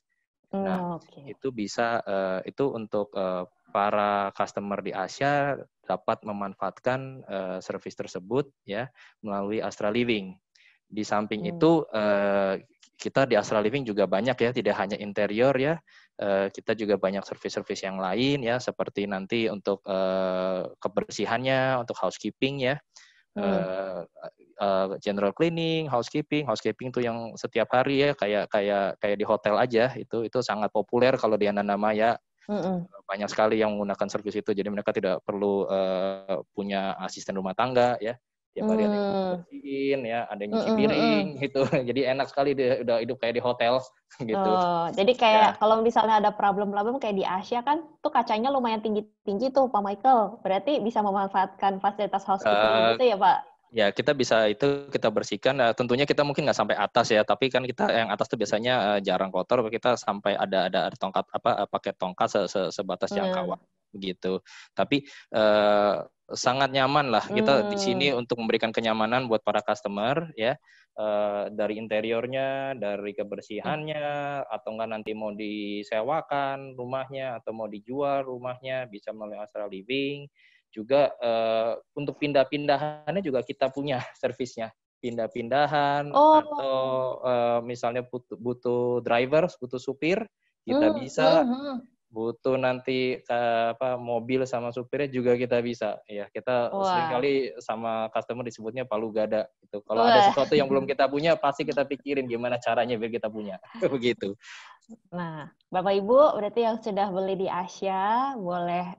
Nah, itu bisa itu untuk para customer di Asia dapat memanfaatkan service tersebut ya melalui Astra Living. Di samping itu kita di Astra Living juga banyak ya, tidak hanya interior ya, kita juga banyak service-service yang lain ya, seperti nanti untuk kebersihannya, untuk housekeeping ya, general cleaning, housekeeping tuh yang setiap hari ya, kayak di hotel aja, itu sangat populer kalau di Ananda Maya. Banyak sekali yang menggunakan service itu, jadi mereka tidak perlu punya asisten rumah tangga ya. Tiap hari ada yang bersihin ya, ada yang nyuci piring gitu. Jadi enak sekali dia udah hidup kayak di hotel gitu. Jadi kayak Ya. kalau misalnya ada problem-problem kayak di Asia kan tuh kacanya lumayan tinggi-tinggi tuh Pak Michael. Berarti bisa memanfaatkan fasilitas housekeeping gitu ya Pak? Ya, kita bisa itu kita bersihkan. Tentunya kita mungkin nggak sampai atas ya, tapi kan kita yang atas tuh biasanya jarang kotor. Kita sampai ada tongkat pakai tongkat sebatas jangkauan begitu. Tapi sangat nyaman lah kita di sini untuk memberikan kenyamanan buat para customer ya. Dari interiornya, dari kebersihannya, atau enggak nanti mau disewakan rumahnya atau mau dijual rumahnya bisa melalui Astra Living. Juga untuk pindah-pindahannya juga kita punya servisnya, pindah-pindahan atau misalnya butuh driver, butuh supir, kita bisa. Butuh nanti mobil sama supirnya juga kita bisa. Ya, kita seringkali sama customer disebutnya palu gada gitu. Kalau ada sesuatu yang belum kita punya, pasti kita pikirin gimana caranya biar kita punya. Begitu. Nah, Bapak Ibu berarti yang sudah beli di Asia boleh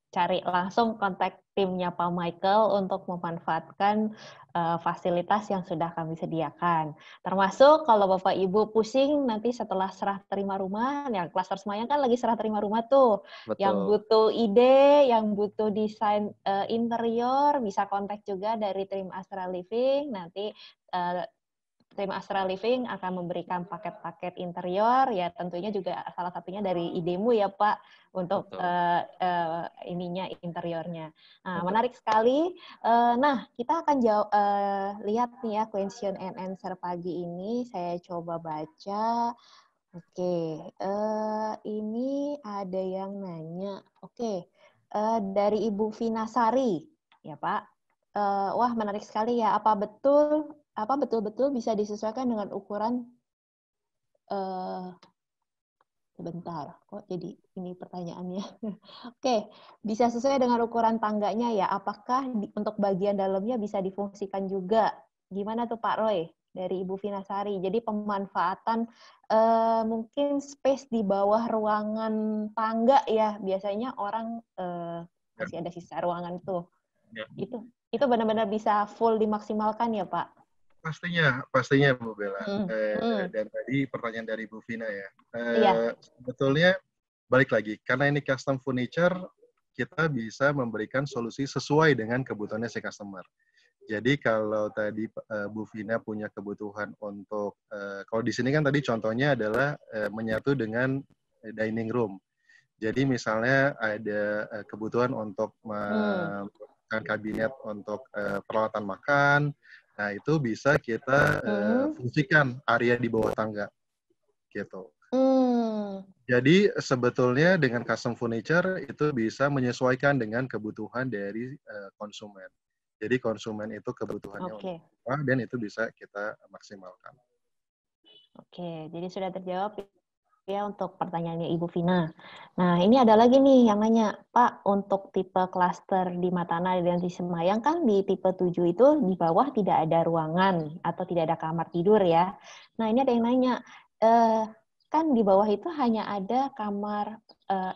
cari langsung kontak timnya Pak Michael untuk memanfaatkan fasilitas yang sudah kami sediakan. Termasuk kalau Bapak Ibu pusing nanti setelah serah terima rumah, ya Klaster Semayang kan lagi serah terima rumah tuh. Betul. Yang butuh ide, yang butuh desain interior, bisa kontak juga dari tim Astra Living. Nanti tim Astra Living akan memberikan paket-paket interior, ya tentunya juga salah satunya dari idemu ya Pak, untuk ininya interiornya. Nah, menarik sekali. Nah, kita akan lihat nih ya question and answer pagi ini. Saya coba baca. Oke, ini ada yang nanya. Oke, dari Ibu Vinasari, ya Pak. Wah, menarik sekali ya. Apa betul-betul bisa disesuaikan dengan ukuran sebentar, kok jadi ini pertanyaannya. Oke, bisa sesuai dengan ukuran tangganya ya. Apakah untuk bagian dalamnya bisa difungsikan juga? Gimana tuh Pak Roy dari Ibu Vinasari? Jadi pemanfaatan mungkin space di bawah ruangan tangga ya. Biasanya orang masih ada sisa ruangan tuh. Ya. Itu benar-benar bisa full dimaksimalkan ya Pak? Pastinya Bu Bella. Dan tadi pertanyaan dari Bu Vina ya. Iya. Sebetulnya balik lagi, karena ini custom furniture, kita bisa memberikan solusi sesuai dengan kebutuhannya si customer. Jadi kalau tadi Bu Vina punya kebutuhan untuk, kalau di sini kan tadi contohnya adalah menyatu dengan dining room. Jadi misalnya ada kebutuhan untuk menggunakan kabinet untuk peralatan makan. Nah, itu bisa kita fungsikan area di bawah tangga. Gitu. Jadi, sebetulnya dengan custom furniture itu bisa menyesuaikan dengan kebutuhan dari konsumen. Jadi, konsumen itu kebutuhannya apa, dan itu bisa kita maksimalkan. Oke, jadi sudah terjawab ya untuk pertanyaannya Ibu Vina. Nah, ini ada lagi nih yang nanya, Pak, untuk tipe klaster di Matana dan di Semayang kan di tipe 7 itu di bawah tidak ada ruangan atau tidak ada kamar tidur ya. Nah, ini ada yang nanya, kan di bawah itu hanya ada kamar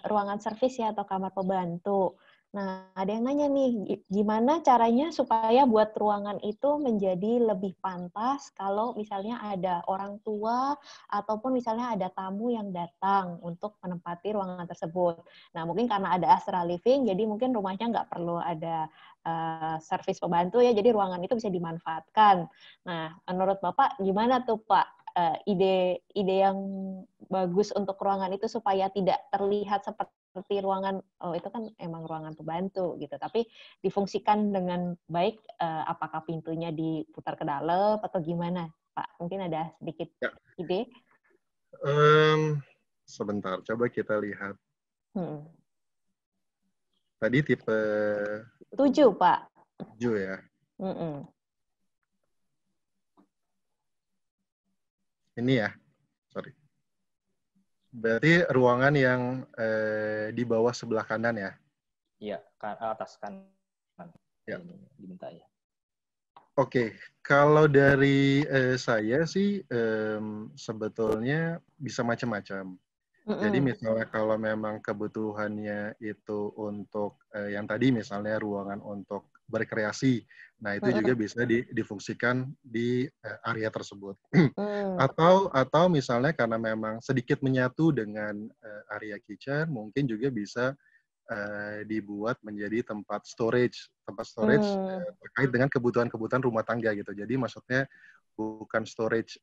ruangan servis ya atau kamar pembantu. Nah, ada yang nanya nih, gimana caranya supaya buat ruangan itu menjadi lebih pantas kalau misalnya ada orang tua ataupun misalnya ada tamu yang datang untuk menempati ruangan tersebut. Nah, mungkin karena ada Astra Living, jadi mungkin rumahnya nggak perlu ada servis pembantu ya, jadi ruangan itu bisa dimanfaatkan. Nah, menurut Bapak gimana tuh Pak? Ide yang bagus untuk ruangan itu supaya tidak terlihat seperti ruangan, oh itu kan emang ruangan pembantu gitu, tapi difungsikan dengan baik, apakah pintunya diputar ke dalam atau gimana Pak? Mungkin ada sedikit ide? Sebentar, coba kita lihat. Tadi tipe 7 Pak. 7 ya. Ini ya, sorry. Berarti ruangan yang di bawah sebelah kanan ya? Iya, atas kanan. Ya. Ini diminta ya. Oke, kalau dari saya sih sebetulnya bisa macam-macam. Jadi misalnya kalau memang kebutuhannya itu untuk yang tadi misalnya ruangan untuk berkreasi, nah itu juga bisa difungsikan di area tersebut. Atau misalnya karena memang sedikit menyatu dengan area kitchen, mungkin juga bisa dibuat menjadi tempat storage terkait dengan kebutuhan-kebutuhan rumah tangga gitu. Jadi maksudnya bukan storage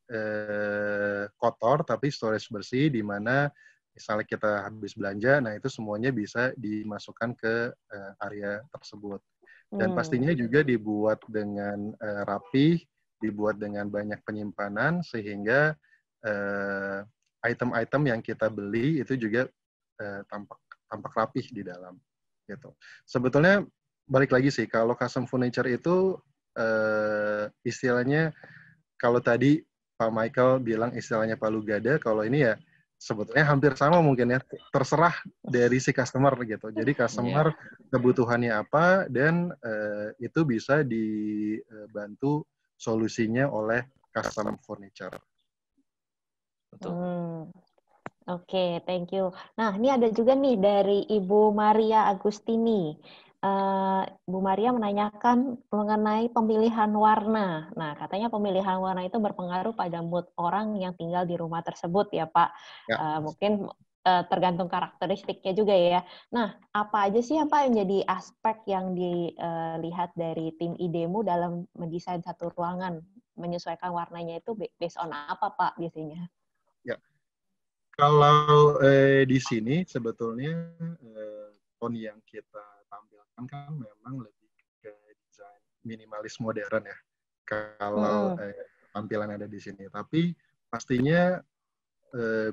kotor, tapi storage bersih di mana misalnya kita habis belanja, nah itu semuanya bisa dimasukkan ke area tersebut. Dan pastinya juga dibuat dengan rapih, dibuat dengan banyak penyimpanan sehingga item-item yang kita beli itu juga tampak rapih di dalam gitu. Sebetulnya balik lagi sih kalau custom furniture itu istilahnya kalau tadi Pak Michael bilang istilahnya palu gada, kalau ini ya sebetulnya hampir sama mungkin ya, terserah dari si customer gitu. Jadi customer kebutuhannya apa dan itu bisa dibantu solusinya oleh custom furniture. Betul. Oke, thank you. Nah, ini ada juga nih dari Ibu Maria Agustini. Bu Maria menanyakan mengenai pemilihan warna. Nah, katanya pemilihan warna itu berpengaruh pada mood orang yang tinggal di rumah tersebut ya, Pak. Ya. Mungkin tergantung karakteristiknya juga ya. Nah, apa aja sih yang Pak yang jadi aspek yang dilihat dari tim IDEMU dalam mendesain satu ruangan? Menyesuaikan warnanya itu based on apa, Pak, biasanya? Ya. Kalau di sini sebetulnya tone yang kita tampilkan kan memang lebih ke desain minimalis modern ya. Kalau tampilan ada di sini, tapi pastinya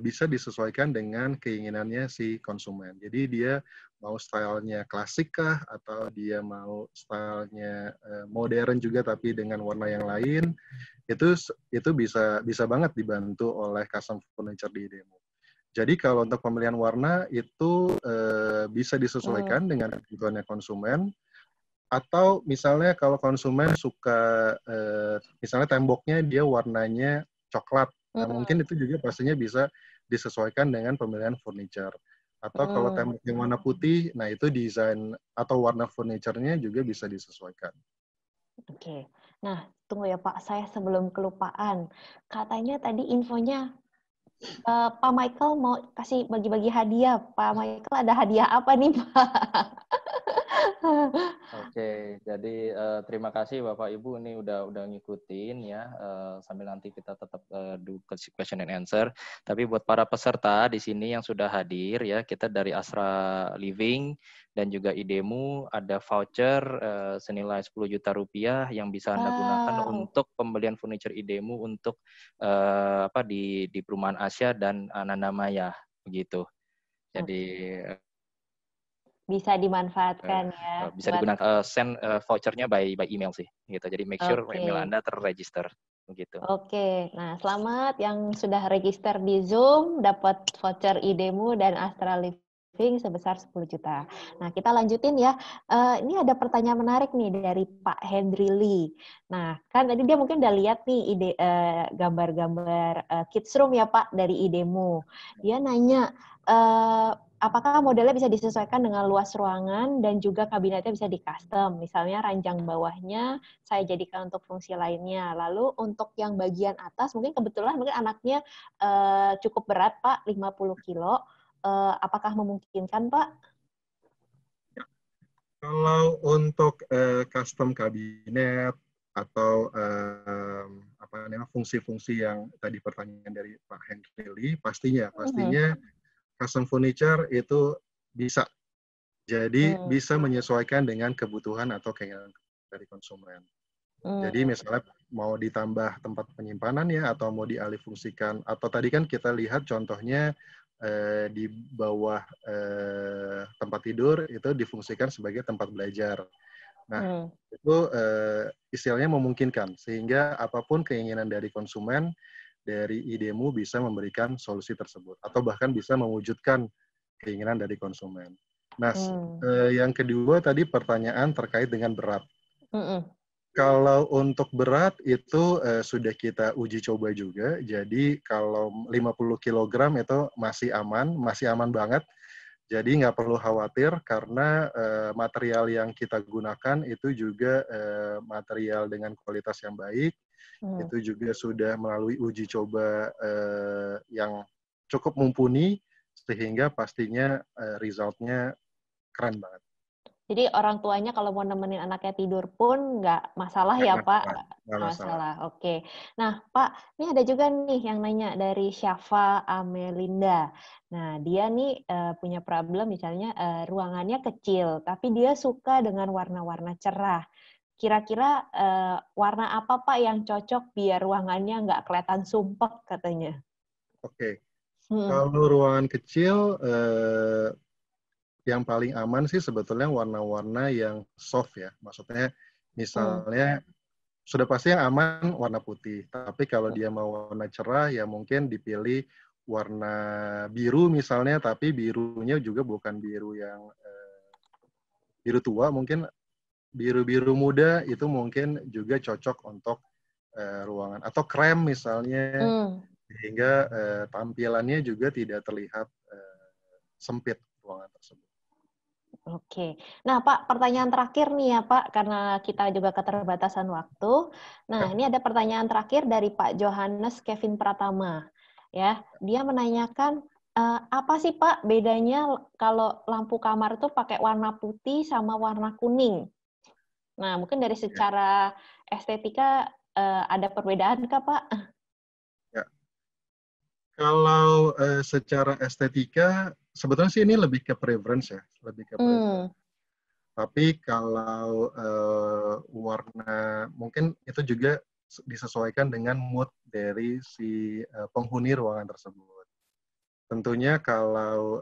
bisa disesuaikan dengan keinginannya si konsumen. Jadi dia mau stylenya klasik kah atau dia mau stylenya modern juga tapi dengan warna yang lain, itu bisa banget dibantu oleh custom furniture di IDEMU. Jadi kalau untuk pemilihan warna itu bisa disesuaikan dengan kebutuhannya konsumen. Atau misalnya kalau konsumen suka, misalnya temboknya dia warnanya coklat, nah mungkin itu juga pastinya bisa disesuaikan dengan pemilihan furniture. Atau kalau tembok yang warna putih, nah itu desain atau warna furniture-nya juga bisa disesuaikan. Oke. Nah, tunggu ya Pak, saya sebelum kelupaan. Katanya tadi infonya Pak Michael mau kasih bagi-bagi hadiah. Pak Michael ada hadiah apa nih, Pak? Oke, jadi terima kasih Bapak Ibu ini udah ngikutin ya, sambil nanti kita tetap do question and answer. Tapi buat para peserta di sini yang sudah hadir ya, kita dari Astra Living dan juga IDEMU ada voucher senilai 10 juta rupiah yang bisa Anda gunakan untuk pembelian furniture IDEMU untuk di Perumahan Asia dan Anandamaya begitu. Jadi bisa dimanfaatkan ya. Bisa digunakan send vouchernya by email sih gitu. Jadi make sure email Anda terregister begitu. Oke. Nah, selamat yang sudah register di Zoom dapat voucher IDEMU dan Astra Living sebesar 10 juta. Nah, kita lanjutin ya. Ini ada pertanyaan menarik nih dari Pak Henry Lee. Nah, kan tadi dia mungkin udah lihat nih gambar-gambar kids room ya Pak dari IDEMU. Dia nanya apakah modelnya bisa disesuaikan dengan luas ruangan dan juga kabinetnya bisa di-custom. Misalnya ranjang bawahnya saya jadikan untuk fungsi lainnya. Lalu untuk yang bagian atas, mungkin kebetulan anaknya cukup berat, Pak, 50 kilo. Apakah memungkinkan, Pak? Kalau untuk custom kabinet atau fungsi-fungsi yang tadi pertanyaan dari Pak Henry Lee, pastinya custom furniture itu bisa. Jadi bisa menyesuaikan dengan kebutuhan atau keinginan dari konsumen. Jadi misalnya mau ditambah tempat penyimpanan ya, atau mau dialihfungsikan, atau tadi kan kita lihat contohnya di bawah tempat tidur itu difungsikan sebagai tempat belajar. Nah, itu istilahnya memungkinkan, sehingga apapun keinginan dari konsumen dari idemu bisa memberikan solusi tersebut atau bahkan bisa mewujudkan keinginan dari konsumen. Nah, yang kedua tadi pertanyaan terkait dengan berat. Kalau untuk berat itu sudah kita uji coba juga. Jadi kalau 50 kg itu masih aman banget. Jadi nggak perlu khawatir karena material yang kita gunakan itu juga material dengan kualitas yang baik. Itu juga sudah melalui uji coba yang cukup mumpuni sehingga pastinya resultnya keren banget. Jadi orang tuanya kalau mau nemenin anaknya tidur pun nggak masalah ya, Pak? Nggak masalah. Oke. Nah, Pak, ini ada juga nih yang nanya dari Syafa Amelinda. Nah, dia nih punya problem misalnya ruangannya kecil, tapi dia suka dengan warna-warna cerah. Kira-kira warna apa, Pak, yang cocok biar ruangannya nggak kelihatan sumpek katanya? Oke. Kalau ruangan kecil, yang paling aman sih sebetulnya warna-warna yang soft ya. Maksudnya misalnya sudah pasti yang aman warna putih. Tapi kalau dia mau warna cerah ya mungkin dipilih warna biru misalnya, tapi birunya juga bukan biru yang biru tua, mungkin biru-biru muda itu mungkin juga cocok untuk ruangan. Atau krem misalnya, sehingga tampilannya juga tidak terlihat sempit ruangan tersebut. Oke. Nah, Pak, pertanyaan terakhir nih ya, Pak, karena kita juga keterbatasan waktu. Nah, ini ada pertanyaan terakhir dari Pak Johannes Kevin Pratama. Ya, dia menanyakan, apa sih, Pak, bedanya kalau lampu kamar itu pakai warna putih sama warna kuning? Nah, mungkin dari secara estetika ada perbedaan kah, Pak? Ya. Kalau secara estetika, sebetulnya sih ini lebih ke preference ya, lebih ke preference. Tapi kalau warna, mungkin itu juga disesuaikan dengan mood dari si penghuni ruangan tersebut. Tentunya kalau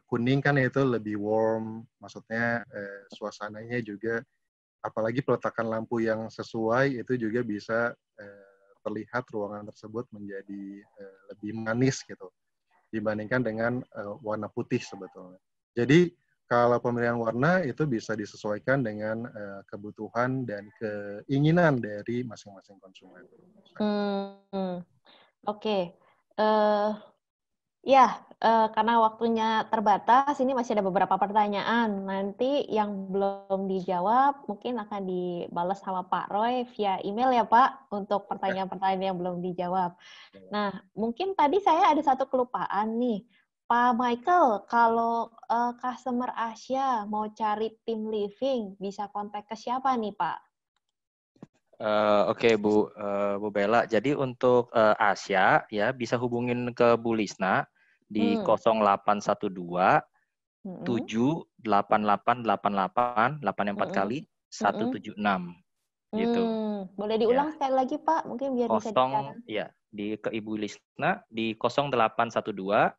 kuning kan itu lebih warm, maksudnya suasananya juga, apalagi peletakan lampu yang sesuai, itu juga bisa terlihat ruangan tersebut menjadi lebih manis gitu dibandingkan dengan warna putih sebetulnya. Jadi kalau pemilihan warna itu bisa disesuaikan dengan kebutuhan dan keinginan dari masing-masing konsumen. Oke. Ya, karena waktunya terbatas, ini masih ada beberapa pertanyaan. Nanti yang belum dijawab mungkin akan dibalas sama Pak Roy via email ya, Pak, untuk pertanyaan-pertanyaan yang belum dijawab. Nah, mungkin tadi saya ada satu kelupaan nih. Pak Michael, kalau customer Asia mau cari tim living, bisa kontak ke siapa nih, Pak? Oke, Bu Bella. Jadi untuk Asia ya bisa hubungin ke Bu Lisna di 0812 78888 4 kali 176 gitu. Boleh diulang sekali lagi, Pak, mungkin biar bisa dicatat. Ya, ke Ibu Lisna di 0812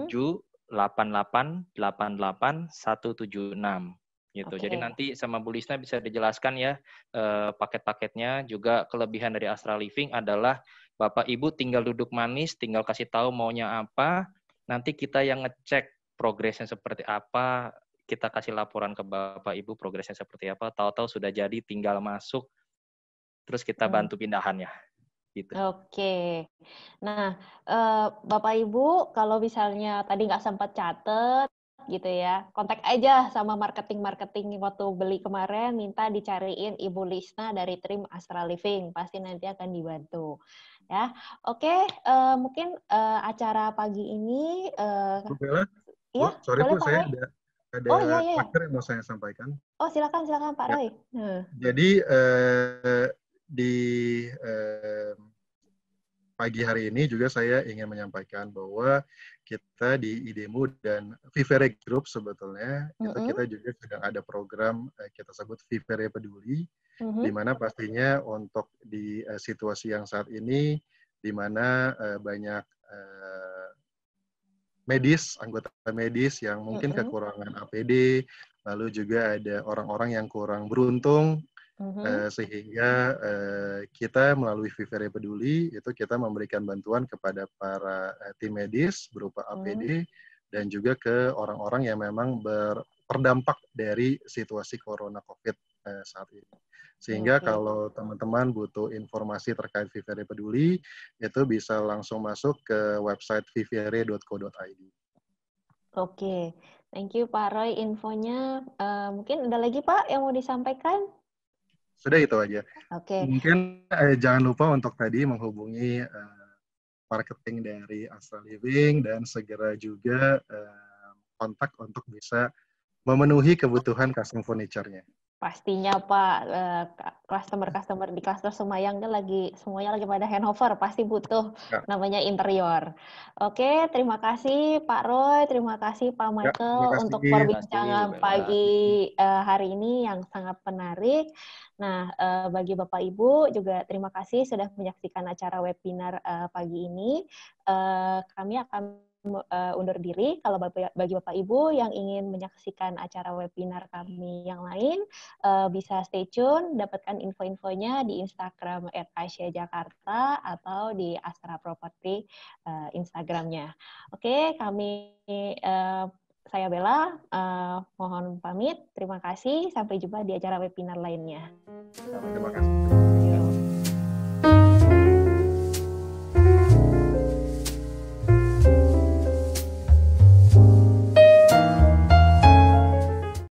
78888 176 gitu. Okay. Jadi nanti sama Bu Lisna bisa dijelaskan ya paket-paketnya. Juga kelebihan dari Astra Living adalah Bapak Ibu tinggal duduk manis, tinggal kasih tahu maunya apa, nanti kita yang ngecek progresnya seperti apa, kita kasih laporan ke Bapak Ibu progresnya seperti apa, tahu-tahu sudah jadi tinggal masuk, terus kita bantu pindahannya. Gitu. Oke. Nah, Bapak Ibu, kalau misalnya tadi nggak sempat catet, gitu ya, kontak aja sama marketing waktu beli kemarin, minta dicariin Ibu Lisna dari tim Astra Living, pasti nanti akan dibantu. Ya, oke. Mungkin acara pagi ini. Bu Bella, ya, sorry boleh, Bu, Pak saya Roy. ada Iya. terakhir yang mau saya sampaikan. Oh, silakan Pak Roy. Jadi di pagi hari ini juga saya ingin menyampaikan bahwa kita di IDEMU dan Vivere Group sebetulnya itu kita juga sedang ada program kita sebut Vivere Peduli, di mana pastinya untuk di situasi yang saat ini, di mana banyak anggota medis yang mungkin kekurangan APD, lalu juga ada orang-orang yang kurang beruntung Sehingga kita melalui Vivere Peduli itu kita memberikan bantuan kepada para tim medis berupa APD dan juga ke orang-orang yang memang terdampak dari situasi Corona COVID saat ini. Sehingga kalau teman-teman butuh informasi terkait Vivere Peduli, itu bisa langsung masuk ke website vivere.co.id. Oke, thank you Pak Roy infonya. Mungkin ada lagi Pak yang mau disampaikan? Sudah itu aja. Oke. Mungkin jangan lupa untuk tadi menghubungi marketing dari Astra Living dan segera juga kontak untuk bisa memenuhi kebutuhan custom furniture-nya. Pastinya Pak, customer di Cluster Semayang kan semuanya lagi pada handover, pasti butuh namanya interior. Oke, terima kasih Pak Roy, terima kasih Pak Michael untuk perbincangan pagi hari ini yang sangat menarik. Nah, bagi Bapak Ibu juga terima kasih sudah menyaksikan acara webinar pagi ini. Kami akan undur diri. Kalau bagi Bapak Ibu yang ingin menyaksikan acara webinar kami yang lain, bisa stay tune, dapatkan info-infonya di Instagram @aisyah_jakarta atau di Astra Property Instagramnya. Oke, saya Bella, mohon pamit. Terima kasih. Sampai jumpa di acara webinar lainnya. Terima kasih.